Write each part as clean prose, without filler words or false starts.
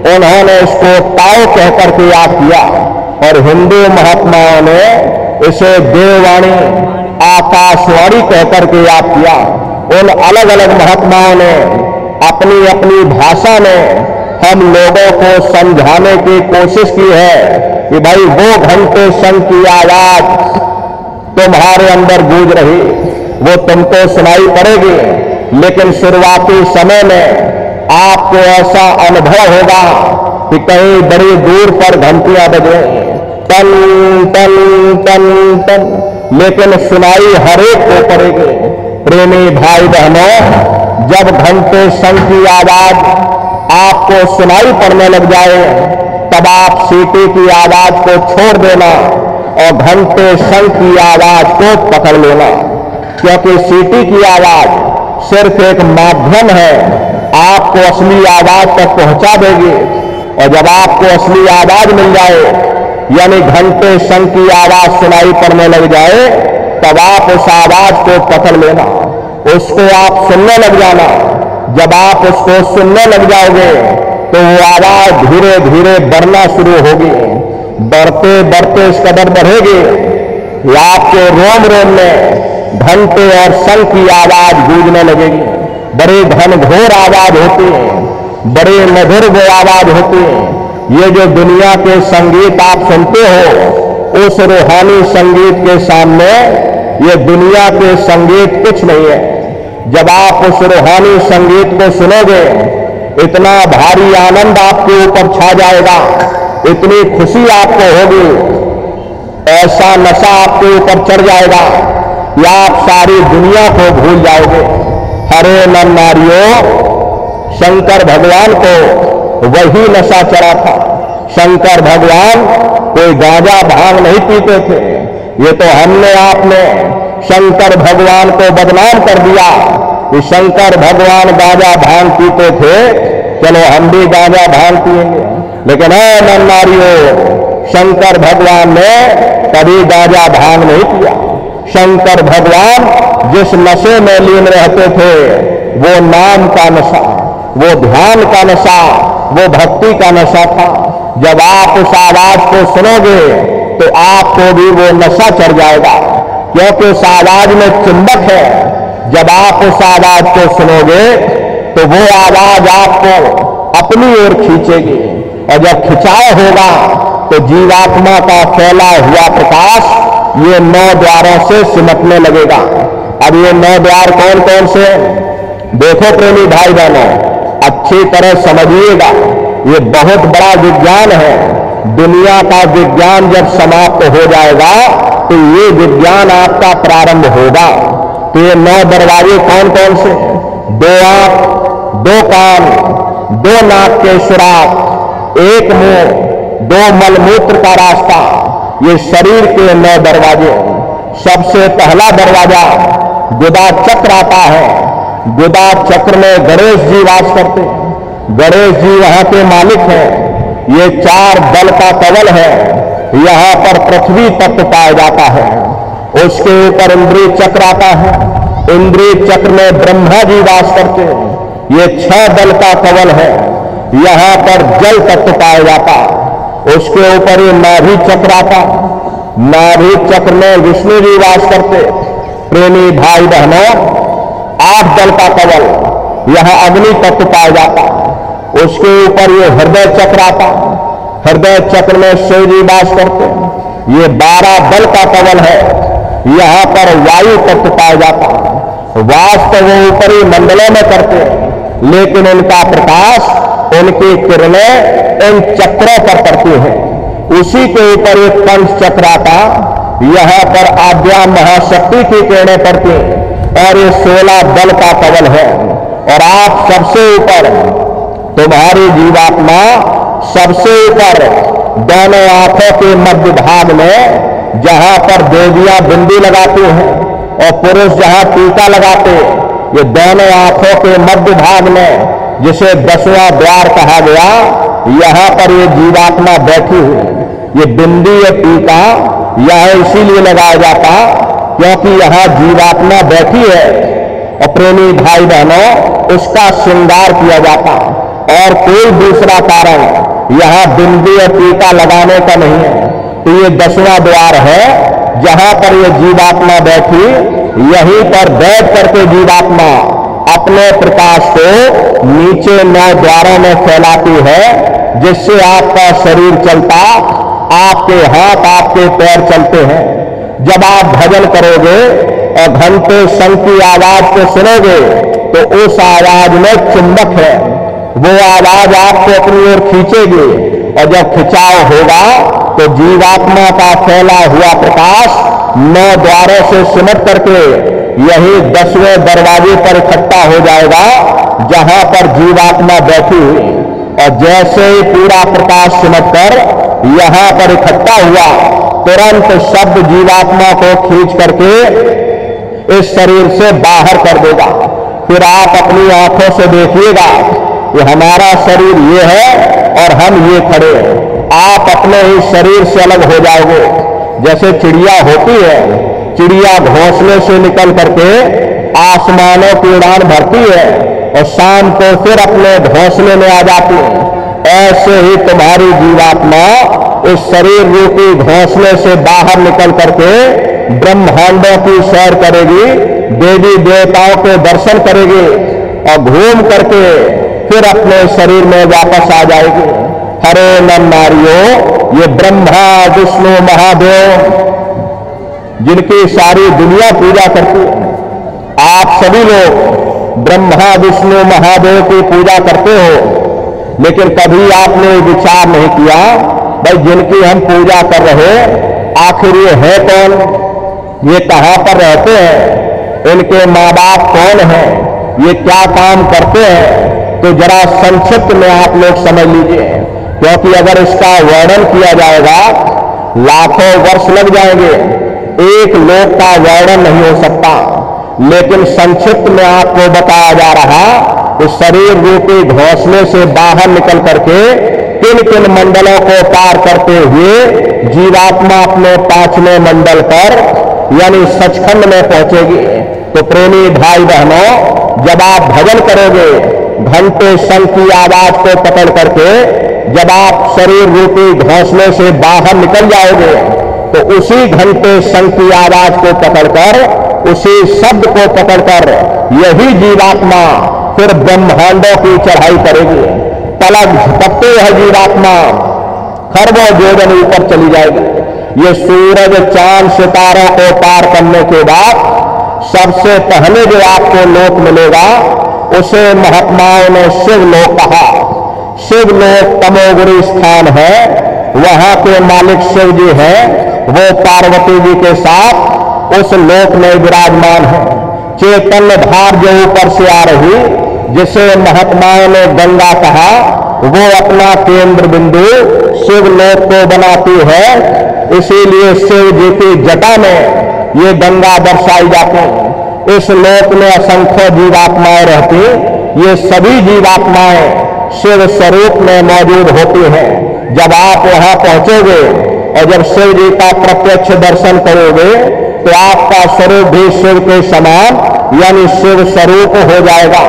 उन्होंने इसको ताओ कहकर के याद किया, और हिंदू महात्माओं ने इसे देववाणी, आकाशवाणी कहकर के याद किया। उन अलग अलग महात्माओं ने अपनी अपनी भाषा में हम लोगों को समझाने की कोशिश की है कि भाई वो घंटे शंख की आवाज तुम्हारे अंदर गूंज रही, वो तुमको सुनाई पड़ेगी, लेकिन शुरुआती समय में आपको ऐसा अनुभव होगा कि कहीं बड़ी दूर पर घंटियां बजे, टन टन टन टन, लेकिन सुनाई हरेक को पड़ेगी। प्रेमी भाई बहनों, जब घंटे शंख की आवाज आपको सुनाई पड़ने लग जाए, तब आप सीटी की आवाज को छोड़ देना और घंटे शंख की आवाज को पकड़ लेना, क्योंकि सीटी की आवाज सिर्फ एक माध्यम है, आपको असली आवाज तक पहुंचा देगी। और जब आपको असली आवाज मिल जाए, यानी घंटे शंख की आवाज सुनाई पड़ने लग जाए, तब आप उस आवाज को पकड़ लेना, उसको आप सुनने लग जाना। जब आप उसको सुनने लग जाओगे तो वो आवाज धीरे धीरे बढ़ना शुरू होगी, बढ़ते बढ़ते इस कदर बढ़ेगी कि आपके रोम रोम में घंटे और शंख की आवाज गूंजने लगेगी। बड़े घनघोर आवाज होती है, बड़े मधुर वो आवाज होती है। ये जो दुनिया के संगीत आप सुनते हो, उस रूहानी संगीत के सामने ये दुनिया के संगीत कुछ नहीं है। जब आप उस रूहानी संगीत को सुनोगे, इतना भारी आनंद आपके ऊपर छा जाएगा, इतनी खुशी आपको होगी, ऐसा नशा आपके ऊपर चढ़ जाएगा कि आप सारी दुनिया को भूल जाओगे। हरे नर नारियों, शंकर भगवान को वही नशा चढ़ा था। शंकर भगवान कोई गांजा भांग नहीं पीते थे। ये तो हमने आपने शंकर भगवान को बदनाम कर दिया कि शंकर भगवान गांजा भांग पीते थे, चलो हम भी गांजा भांग पिएंगे। लेकिन है नर नारियों, शंकर भगवान ने कभी गांजा भांग नहीं पिया। शंकर भगवान जिस नशे में लीन रहते थे, वो नाम का नशा, वो ध्यान का नशा, वो भक्ति का नशा था। जब आप उस आवाज को सुनोगे तो आपको भी वो नशा चढ़ जाएगा, क्योंकि उस आवाज में चुंबक है। जब आप उस आवाज को सुनोगे तो वो आवाज आपको अपनी ओर खींचेगी, और जब खिंचाव होगा तो जीवात्मा का फैला हुआ प्रकाश ये 9 द्वारों से सिमटने लगेगा। अब ये 9 द्वार कौन कौन से? देखो प्रेमी भाई बहनों, अच्छी तरह समझिएगा, ये बहुत बड़ा विज्ञान है। दुनिया का विज्ञान जब समाप्त हो जाएगा तो ये विज्ञान आपका प्रारंभ होगा। तो ये 9 दरवाजे कौन कौन से? 2 आंख, 2 कान, 2 नाक के सुराख, 1 मुंह, 2 मलमूत्र का रास्ता, ये शरीर के 9 दरवाजे। सबसे पहला दरवाजा गुदा चक्र आता है। गुदा चक्र में गणेश जी वास करते हैं। गणेश जी वहां के मालिक हैं। ये 4 दल का कवल है। यहां पर पृथ्वी तत्व पाया जाता है। उसके ऊपर इंद्रिय चक्र आता है। इंद्रिय चक्र में ब्रह्मा जी वास करते हैं। ये 6 दल का कवल है। यहां पर जल तत्व पाया जाता है। उसके ऊपर ये नाभि चक्र आता। नाभि चक्र में विष्णु जी वास करते। प्रेमी भाई बहनों, 8 दल का कवल, यहां अग्नि तत्व पाया जाता। उसके ऊपर ये हृदय चक्र आता। हृदय चक्र में शिव जी वास करते। ये 12 दल का कवल है। यहां पर वायु तत्व पाया जाता। वास तो वो ऊपरी मंडलों में करते, लेकिन उनका प्रकाश, उनकी किरणें इन चक्रों पर पड़ती हैं। उसी के ऊपर एक पंच चक्र आता। यहां पर आद्या महाशक्ति की किरणें पड़ती हैं, और ये 16 दल का कवल है। और आप सबसे ऊपर, तुम्हारी जीवात्मा सबसे ऊपर दोनों आंखों के मध्य भाग में, जहां पर देवियां बिंदी लगाती हैं और पुरुष जहां टीका लगाते, ये दोनों आंखों के मध्य भाग में, जिसे 10वां द्वार कहा गया, यहां पर ये जीवात्मा बैठी हुई। ये बिंदी या टीका यहां इसीलिए लगाया जाता क्योंकि यहां जीवात्मा बैठी है, और प्रेमी भाई बहनों, उसका श्रृंगार किया जाता, और कोई दूसरा कारण यहां बिंदी और टीका लगाने का नहीं है। तो ये 10वां द्वार है जहां पर ये जीवात्मा बैठी, यहीं पर बैठ करके जीवात्मा अपने प्रकाश को नीचे 9 द्वारों में फैलाती है, जिससे आपका शरीर चलता, आपके हाथ आपके पैर चलते हैं। जब आप भजन करोगे और घंटे शंख की आवाज को सुनोगे तो उस आवाज में चुंबक है, वो आवाज आपको अपनी ओर खींचेगी और जब खिंचाव होगा तो जीवात्मा का फैला हुआ प्रकाश 9 द्वारों से सिमट करके यही 10वें दरवाजे पर इकट्ठा हो जाएगा जहां पर जीवात्मा बैठी हुई। और जैसे ही पूरा प्रकाश सिमट कर यहां पर इकट्ठा हुआ, तुरंत शब्द जीवात्मा को खींच करके इस शरीर से बाहर कर देगा। फिर आप अपनी आंखों से देखिएगा कि हमारा शरीर ये है और हम ये खड़े हैं। आप अपने ही शरीर से अलग हो जाओगे। जैसे चिड़िया होती है, चिड़िया घोंसले से निकल करके आसमानों की उड़ान भरती है और शाम को फिर अपने घोंसले में आ जाती है। ऐसे ही तुम्हारी जीवात्मा इस शरीर रूपी घोंसले से बाहर निकल करके ब्रह्मांडों की सैर करेगी, देवी देवताओं के दर्शन करेगी और घूम करके फिर अपने शरीर में वापस आ जाएगी। हरे नर नारियों, ये ब्रह्मा विष्णु महादेव जिनकी सारी दुनिया पूजा करती है, आप सभी लोग ब्रह्मा विष्णु महादेव की पूजा करते हो, लेकिन कभी आपने विचार नहीं किया भाई जिनकी हम पूजा कर रहे आखिर ये है कौन, ये कहां पर रहते हैं, इनके माँ बाप कौन हैं, ये क्या काम करते हैं। तो जरा संक्षिप्त में आप लोग समझ लीजिए, क्योंकि अगर इसका वर्णन किया जाएगा लाखों वर्ष लग जाएंगे, एक लोक का वर्णन नहीं हो सकता। लेकिन संक्षिप्त में आपको बताया जा रहा कि शरीर रूपी घोंसले से बाहर निकल करके किन किन मंडलों को पार करते हुए जीवात्मा अपने 5वें मंडल पर यानी सचखंड में पहुंचेगी। तो प्रेमी भाई बहनों, जब आप भजन करोगे घंटे शंख की आवाज को पकड़ करके, जब आप शरीर रूपी घोंसले से बाहर निकल जाओगे तो उसी घंटे शंख की आवाज को पकड़कर, उसी शब्द को पकड़कर यही जीवात्मा फिर ब्रह्मांडों की चढ़ाई करेगी। पलक झपकते यह जीवात्मा खरबों योजन ऊपर चली जाएगी। ये सूरज चांद सितारों को पार करने के बाद सबसे पहले जो आपको लोक मिलेगा उसे महात्माओं ने शिवलोक कहा। शिवलोक तमोगुरी स्थान है, वहां के मालिक शिव जी हैं, वो पार्वती जी के साथ उस लोक में विराजमान है। चैतन्य धार जो ऊपर से आ रही, जिसे महात्माओं ने गंगा कहा, वो अपना केंद्र बिंदु शिवलोक को बनाती है। इसीलिए शिव जी की जटा में ये गंगा दर्शाई जाती है। इस लोक में असंख्य जीवात्माएं रहती, ये सभी जीवात्माएं शिव स्वरूप में मौजूद होती हैं। जब आप वहां पहुंचोगे और जब शिव जी का प्रत्यक्ष दर्शन करोगे तो आपका स्वरूप भी शिव के समान यानी शिव स्वरूप हो जाएगा।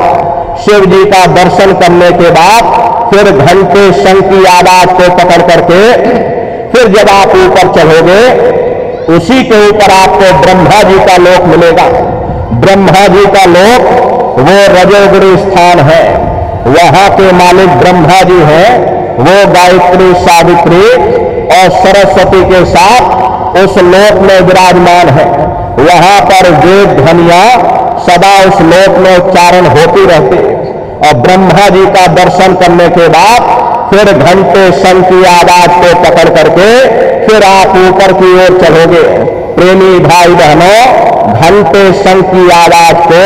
शिव जी का दर्शन करने के बाद फिर घंटे शंख की आवाज को पकड़ करके फिर जब आप ऊपर चढ़ोगे, उसी के ऊपर आपको ब्रह्मा जी का लोक मिलेगा। ब्रह्मा जी का लोक वो रजोगुरी स्थान है, वहां के मालिक ब्रह्मा जी हैं। वो गायत्री सावित्री और सरस्वती के साथ उस लोक में विराजमान है। वहां पर वेद ध्वनियां सदा उस लोक में उच्चारण होती रहती है। और ब्रह्मा जी का दर्शन करने के बाद फिर घंटे शंख की आवाज को पकड़ करके फिर आप ऊपर की ओर चढ़ोगे। प्रेमी भाई बहनों, घंटे शंख की आवाज को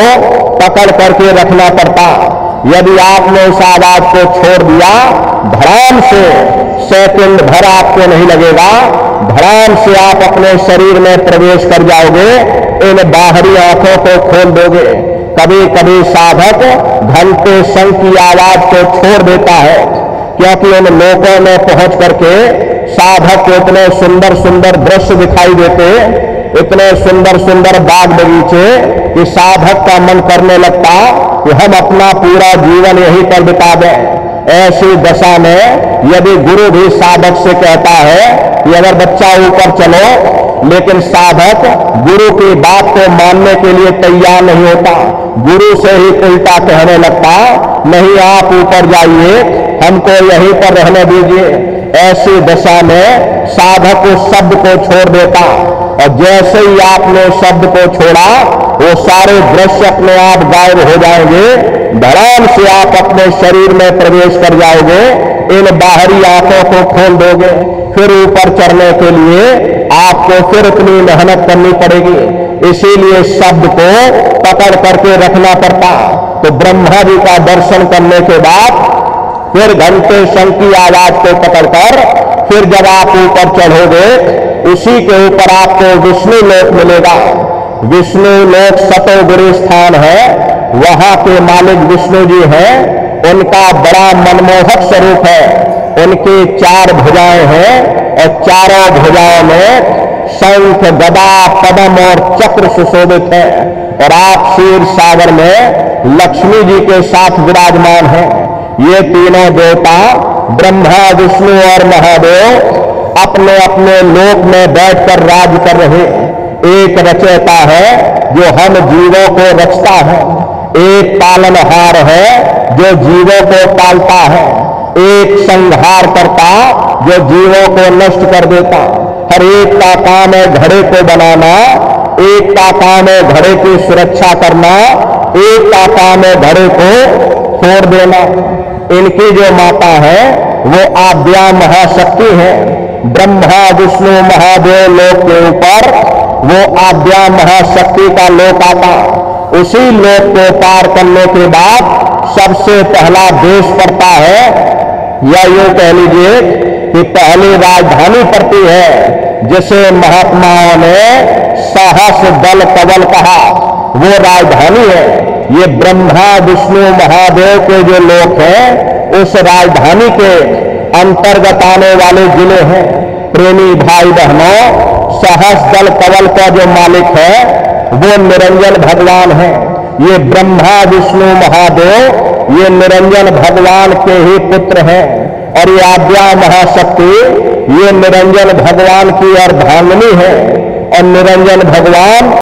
पकड़ करके रखना पड़ता। यदि आपने उस आवाज को छोड़ दिया, धड़ाम से सेकंड भर आपको नहीं लगेगा, धड़ाम से आप अपने शरीर में प्रवेश कर जाओगे, इन बाहरी आंखों को खोल दोगे। कभी कभी साधक घंटे शंख की आवाज को छोड़ देता है, क्योंकि उन लोकों में पहुंच करके साधक को इतने सुंदर सुंदर दृश्य दिखाई देते, इतने सुंदर सुंदर बाग बगीचे कि साधक का मन करने लगता कि हम अपना पूरा जीवन यहीं पर बिता दें। ऐसी दशा में यदि गुरु भी साधक से कहता है कि अगर बच्चा ऊपर चलो, लेकिन साधक गुरु की बात को मानने के लिए तैयार नहीं होता, गुरु से ही उल्टा कहने लगता, नहीं आप ऊपर जाइए, हमको यहीं पर रहने दीजिए। ऐसी दशा में साधक उस शब्द को छोड़ देता, और जैसे ही आपने शब्द को छोड़ा वो सारे दृश्य अपने आप गायब हो जाएंगे, धड़ाम से आप अपने शरीर में प्रवेश कर जाओगे, इन बाहरी आंखों को खोल दोगे। फिर ऊपर चढ़ने के लिए आपको फिर इतनी मेहनत करनी पड़ेगी, इसीलिए शब्द को पकड़ करके रखना पड़ता। तो ब्रह्मा जी का दर्शन करने के बाद फिर घंटे शंख की आवाज को पकड़कर फिर जब आप ऊपर चढ़ोगे, उसी के ऊपर आपको विष्णु लोक मिलेगा। विष्णु लोक सतोगुरु स्थान है, वहां के मालिक विष्णु जी हैं। उनका बड़ा मनमोहक स्वरूप है, उनकी 4 भुजाएं हैं और चारों भुजाओं में शंख, गदा, पद्म और चक्र सुशोभित है। और आप क्षीर सागर में लक्ष्मी जी के साथ विराजमान हैं। ये तीनों देवता ब्रह्मा, विष्णु और महादेव अपने अपने लोक में बैठकर राज कर रहे। एक रचयिता है जो हम जीवों को रचता है, एक पालनहार है जो जीवों को पालता है, एक संहार करता जो जीवों को नष्ट कर देता। हर एक का काम है घड़े को बनाना, एक का काम है घड़े की सुरक्षा करना, एक का काम है घड़े को फोड़ देना। इनकी जो माता है वो आद्या महाशक्ति है। ब्रह्मा, विष्णु, महादेव लोक के ऊपर वो आद्या महाशक्ति का लोक आता। उसी लोक को पार करने के बाद सबसे पहला देश पड़ता है, या यूं कह लीजिए कि पहली राजधानी पड़ती है, जिसे महात्माओं ने साहस दल कवल कहा, वो राजधानी है। ये ब्रह्मा, विष्णु, महादेव के जो लोक हैं, उस राजधानी के अंतर्गत आने वाले जिले हैं। प्रेमी भाई बहनों, सहस दल कवल का जो मालिक है वो निरंजन भगवान है। ये ब्रह्मा, विष्णु, महादेव ये निरंजन भगवान के ही पुत्र हैं। और ये आद्या महाशक्ति ये निरंजन भगवान की अर्धांगिनी है। और निरंजन भगवान